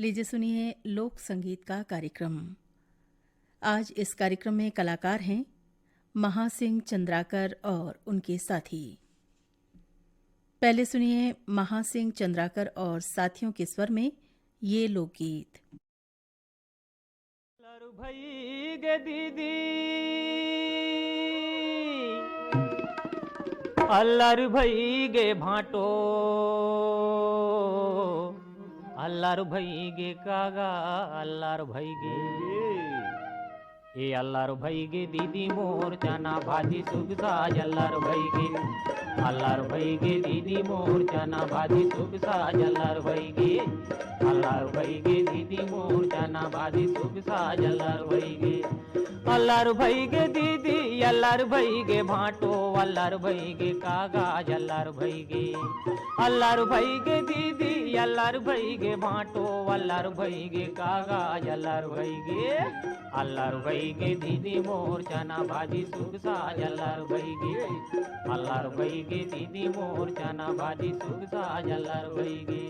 लीजिए सुनिए लोक संगीत का कार्यक्रम। आज इस कार्यक्रम में कलाकार हैं महासिंह चंद्राकर और उनके साथी। पहले सुनिए महासिंह चंद्राकर और साथियों के स्वर में ये लोकगीत। भाई गे दीदी अल्लार भाई गे भाटो अल्लार भाई गे कागा अल्लार भाई गे ए अल्लार भाई गे दीदी मोर चना भाजी सुख साज अल्लार भाई गे अल्लार भाई गे दीदी मोर चना भाजी सुख साज अल्लार भाई गे अल्लार भाई गे दीदी मोर चना भाजी सुख साज अल्लार भाई गे अल्लार भाई गे दीदी अल्लार भाई गे भाटो अल्लार भाई गे कागा अल्लार भाई गे अल्लार भाई गे दीदी अल्लार भाई गे भाटो अल्लार भाई गे कागा अल्लार भाई गे अल्लार भाई गे दीदी मोर चना भाजी सुख साज अल्लार भाई गे अल्लार भाई गे दीदी मोर चना भाजी सुख साज अल्लार भाई गे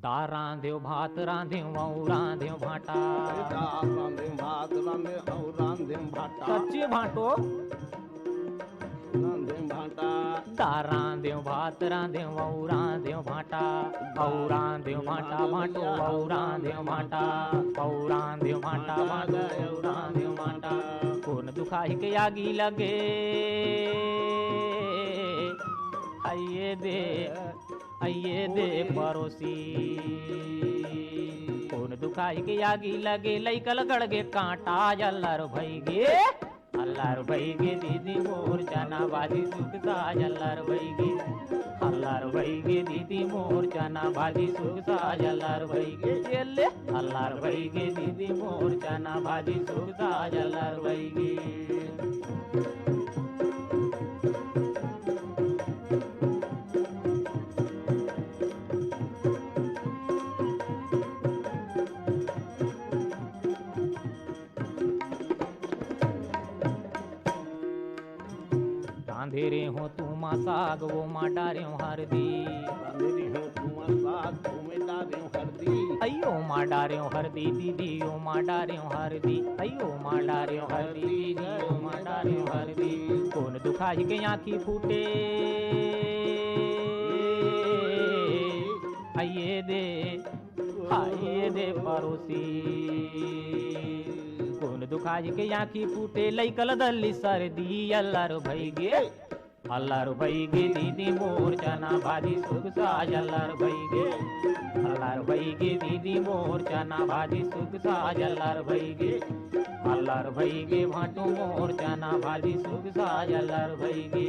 दाल रांध्यो भात रांध्यो वऊ रांध्यो भाटा दाल रांध्यो भात रांध्यो और रांध्यो भाटा सच्ची भाटो रांध्यो भाटा दाल रांध्यो भात रांध्यो वऊ रांध्यो भाटा वऊ रांध्यो भाटा भाटो वऊ रांध्यो भाटा वऊ रांध्यो भाटा भाटो वऊ रांध्यो भाटा कोन दुखाई के आगी लगे आइए दे पड़ोसी कौन दुखाई के आगी लगे लइकल गड़गे कांटा अल्लार भाई गे अल्लार भाई गे दीदी मोर चना भाजी सुख साज अल्लार भाई गे अल्लार भाई गे दीदी मोर चना भाजी सुख साज अल्लार भाई गे अल्लार भाई गे दीदी मोर चना भाजी सुख साज अल्लार भाई गे रांधेरे हो तुम साग वो मा डारे हरदी रांधेरे हो तुम साग तुम डारे हरदी अयो मा डारे हरदी दीदी ओ मा डारे हरदी अयो मा डारे हरदी दीदी ओ मा डारे हरदी कौन दुखाई के आँखी फूटे आइए दे पड़ोसी कौन दुखाई के आँखी फूटे लइकल दल्ली सर्दी अल्लार भाई गे अल्लार भाई गे दीदी मोर चना भाजी सुख साज अल्लार भाई गे अल्लार भाई गे दीदी मोर चना भाजी सुख साज अल्लार भाई गे अल्लार भाई गे भाटो मोर चना भाजी सुख साज अल्लार भाई गे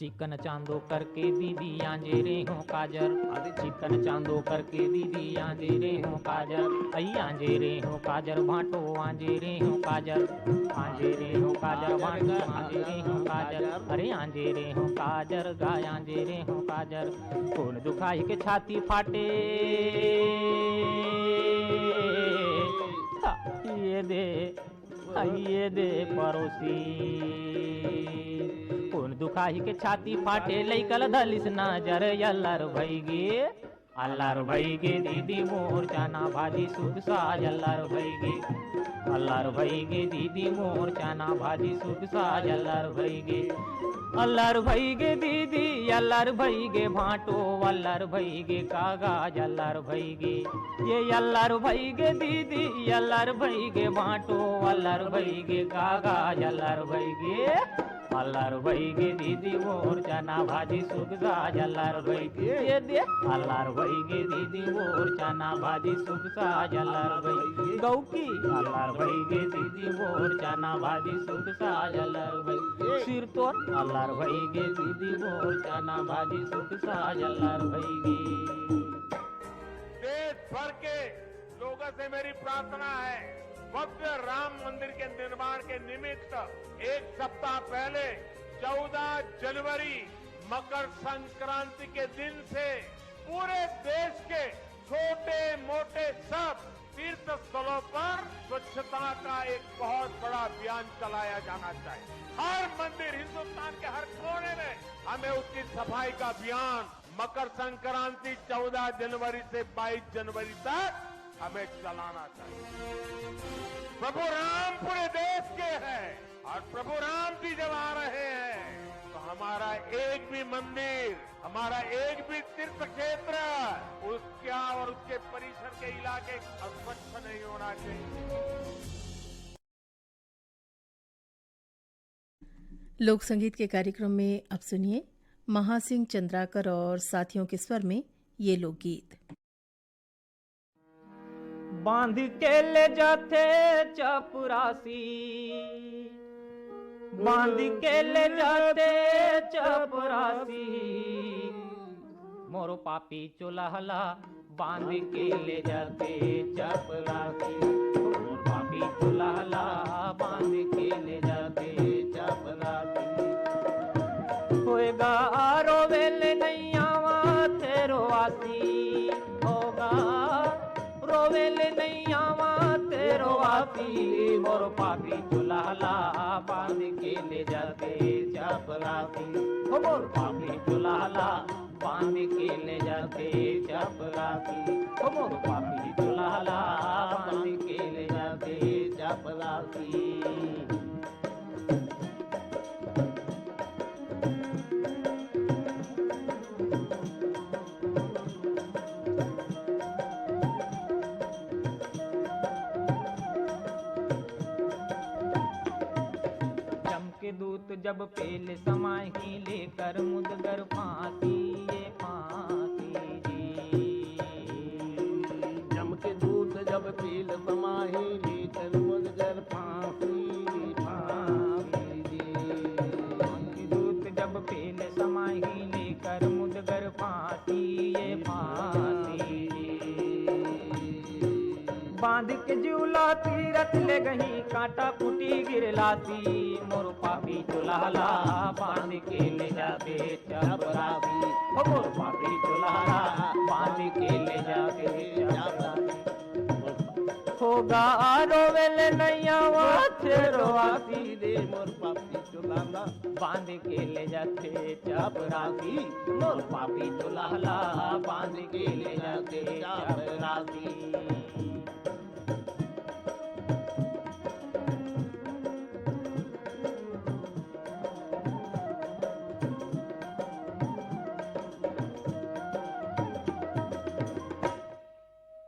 चिकन चांदो करके दीदी आंजे रे हो काजर अरे चिकन चांदो करके दीदी आंजे रे हो काजर आई आंजे रे हो काजर भाटो आंजे रे हो काजर आंजे रे हो काजर भाटो आंजे रे हो काजर अरे आंजे रे हो काजर गाय आंजे रे हो काजर कौन दुखाई के छाती फाटे आइए दे पड़ोसी कौन दुखाई के छाती फाटे लइकल धलिस नजर अल्लार भाई गे अल्लार भाई गे दीदी मोर चना भाजी सुख साज अल्लार भाई गे अल्लार भाई गे दीदी मोर चना भाजी सुख साज अल्लार भाई गे अल्लार भाई गे दीदी अल्लार भाई गे भाटो अल्लार भाई गे कागा अल्लार भाई गे ये अल्लार भाई गे दीदी अल्लार भाई गे भाटो अल्लार भाई गे कागा अल्लार भाई गे अल्लाह भाई गे दीदी मोर चना भाजी सुख साज अल्लाह भाई गे ये दे अल्लाह भाई गे दीदी मोर चना भाजी सुख साज अल्लाह भाई गौ की अल्लाह भाई गे दीदी मोर चना भाजी सुख साज अल्लाह भाई सिर तो अल्लाह भाई गे दीदी मोर चना भाजी सुख साज अल्लाह भाई गे। देश भर के लोगों से मेरी प्रार्थना है, भव्य राम मंदिर के निर्माण के निमित्त एक सप्ताह पहले 14 जनवरी मकर संक्रांति के दिन से पूरे देश के छोटे मोटे सब तीर्थ स्थलों पर स्वच्छता का एक बहुत बड़ा अभियान चलाया जाना चाहिए। हर मंदिर हिंदुस्तान के हर कोने में हमें उसकी सफाई का अभियान मकर संक्रांति 14 जनवरी से 22 जनवरी तक हमें चलाना चाहिए। प्रभु राम पूरे देश के हैं और प्रभु राम जी जब आ रहे हैं तो हमारा एक भी मंदिर, हमारा एक भी तीर्थ क्षेत्र उसका और उसके परिसर के इलाके अस्वच्छ नहीं होना चाहिए। लोक संगीत के कार्यक्रम में अब सुनिए महासिंह चंद्राकर और साथियों के स्वर में ये लोकगीत। बांध के ले जाते चपरासी, बांध के ले जाते चपरासी, मोरो पापी चुलहला बांध के ले जाते चपरासी, मोरो पापी चुलहला बांध के ले जाते चपरासी। होएगा रोवेल नहीं आवा तेरो आसी, होगा रोवेल नहीं आवा तेरो आसी, मोरो पापी चुलहला बांध के ले जाते चपरासी, हो मोरो पापी चुलहला बांध के ले जाते चपरासी, हो मोरो पापी चुलहला बांध के ले जाते चपरासी। दूत जब पेल समाही लेकर मुदगर फांसी, ये फांसी जी। जम के दूत जब पेल समाही लेकर मुदगर फांसी, फांसी जी। दूत जब पेल समाही लेकर मुदगर फांसी, ये फांसी बांध के जूला तीरथ ले गही कांटा फूटी गिरलाती, मोर पापी चुलहला बांध के ले जाते चपरासी, हो मोर पापी चुलहला बांध के ले जाते चपरासी। होगा रोवेल नैया तेरो आसी, दे मोर पापी चुलहला बांध के ले जाते चपरासी, मोर पापी चुलहला बांध के ले जाते चपरासी।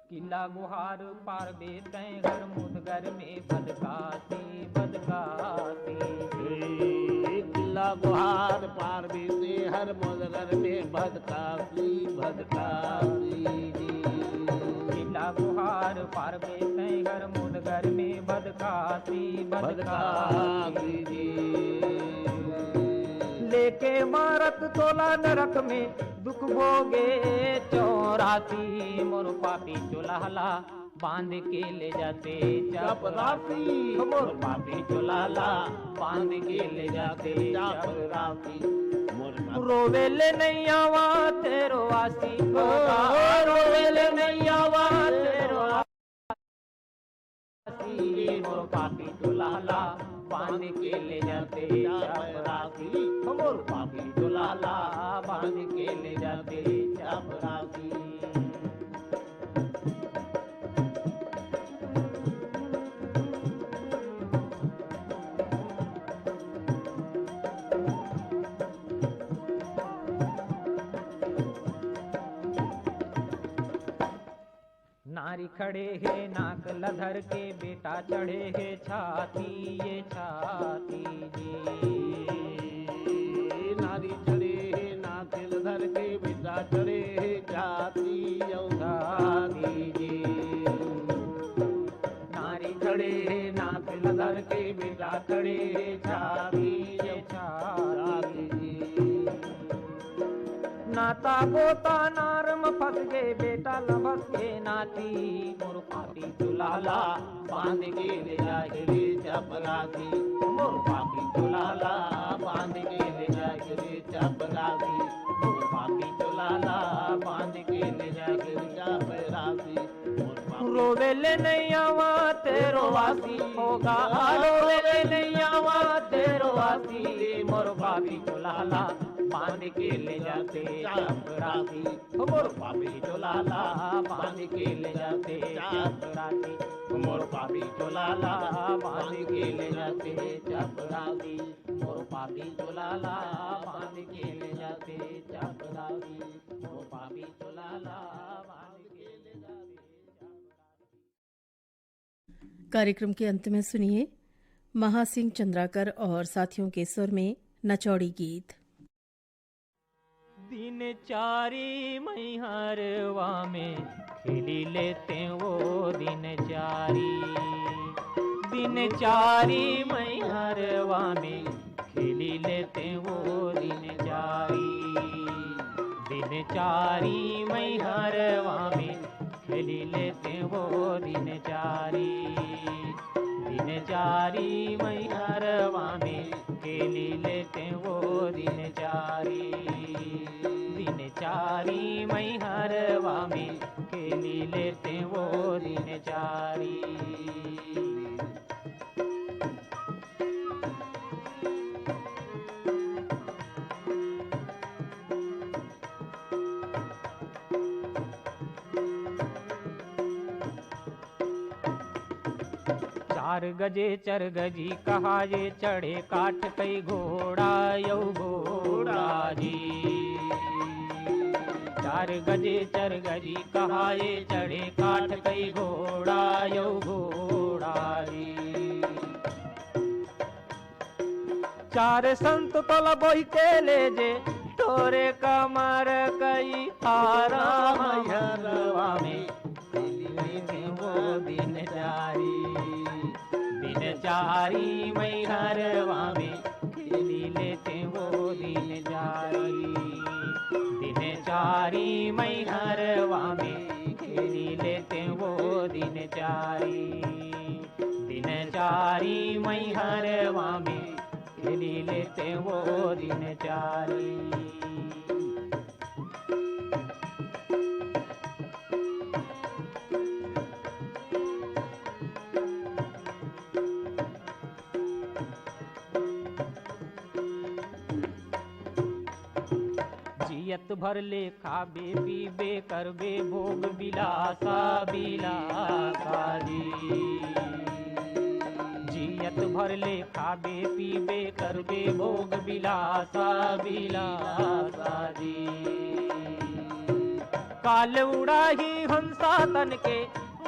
किला गुहार पार बेतै घर मुदगर में बदकासी, बदकासी किला गुहार पार बेते हर मुदगर में भदकासी, भदकासी जी। किला गुहार पार बेतै घर मुदगर में बदकासी, बदकासी जी। लेके मारत तोला नरक में दुख भोगे 84, मोर पापी चुलहला बांध के ले जाते चपरासी, मोर पापी चुलहला बांध के ले जाते चपरासी। रोवेल नहीं आवा तेरो आसी, रोवेल नहीं आवा तेरो आसी, मोर पापी चुलहला बांध के ले जाते चपरासी, मोर पापी चुलहला बांध के ले जाते चपरासी। नारी खड़े है नाक लधर के बेटा चढ़े है छाती, ये छाती जी। छाकड़े छाती छाती नाता पोता नारम फंस गए बेटा लबस के नाती मोर पापी चुलाला बांध के ले जाके रे चपराती मोर पापी चुलाला बांध के ले जाके रे चपराती मोर पापी चुलाला बांध के ले जाके रे चपराती रोवेले नहीं आवा तेरो वासी होगा रोवेले नहीं आवा तेरो वासी मोर पापी चुलाला बांध के ले जाते चपराती मोर पापी चुलाला बांध के ले जाते चपराती मोर पापी चुलाला बांध के ले जाते चपराती मोर पापी चुलाला बांध के ले जाते चपराती मोर पापी चुलाला बांध के ले जाते कार्यक्रम के अंत में सुनिए महासिंह चंद्राकर और साथियों के स्वर में नचौड़ी गीत। दिन चारी मैहरवा में खेली लेते वो दिन चारी मैहरवा में खेली लेते वो दिन चारी मैहरवा में खेली लेते वो दिन चारी मैहरवा में खेली लेते वो दिन चारी मैहरवा में खेली लेते वो दिन चारी चार गजे चर गजी कहा ये चढ़े काठ कई घोड़ा यौ घोड़ा जी चार गजे चर गजी कहा ये चढ़े काठ कई घोड़ा यौ घोड़ा जी चार संत तल बोई के ले जे तोरे कमर कई हारा मैहरवा में वो दिन चारी मैहरवा में खेली लेते वो दिन चारी मैहरवा में खेली लेते वो दिन चारी मैहरवा में खेली लेते वो दिन चारी जियत भर ले खाबे पीबे करबे भोग बिलासा जी जियत भर ले खाबे पीबे करबे भोग बिलासा जी काल उड़ाही हंसा तन के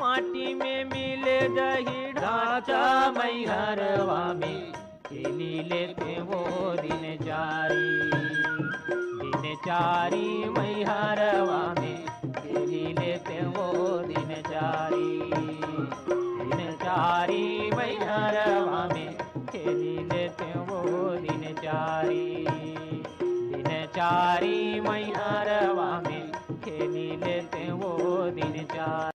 माटी में मिले दही ढांचा मैहरवा में खेली लेते वो दिन चारी मैहरवा में खेली लेते वो दिन चारी मैहरवा में खेली लेते वो दिन चारी मैहरवा में खेली लेते वो दिन चारी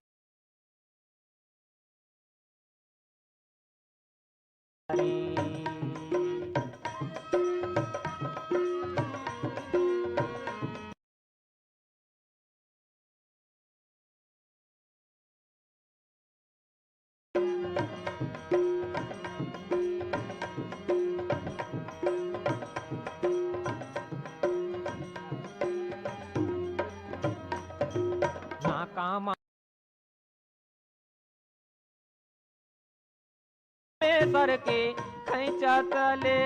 नाकामा सर के खैचा तले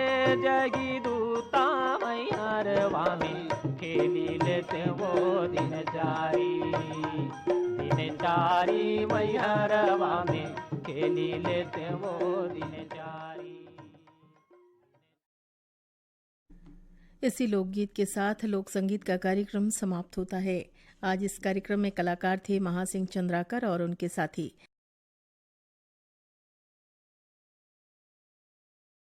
जगी दूता मैहरवा में खेली लेते वो दिन चारी मैहरवा में खेली लेते वो दिन चारी। इसी लोकगीत के साथ लोक संगीत का कार्यक्रम समाप्त होता है। आज इस कार्यक्रम में कलाकार थे महासिंह चंद्राकर और उनके साथी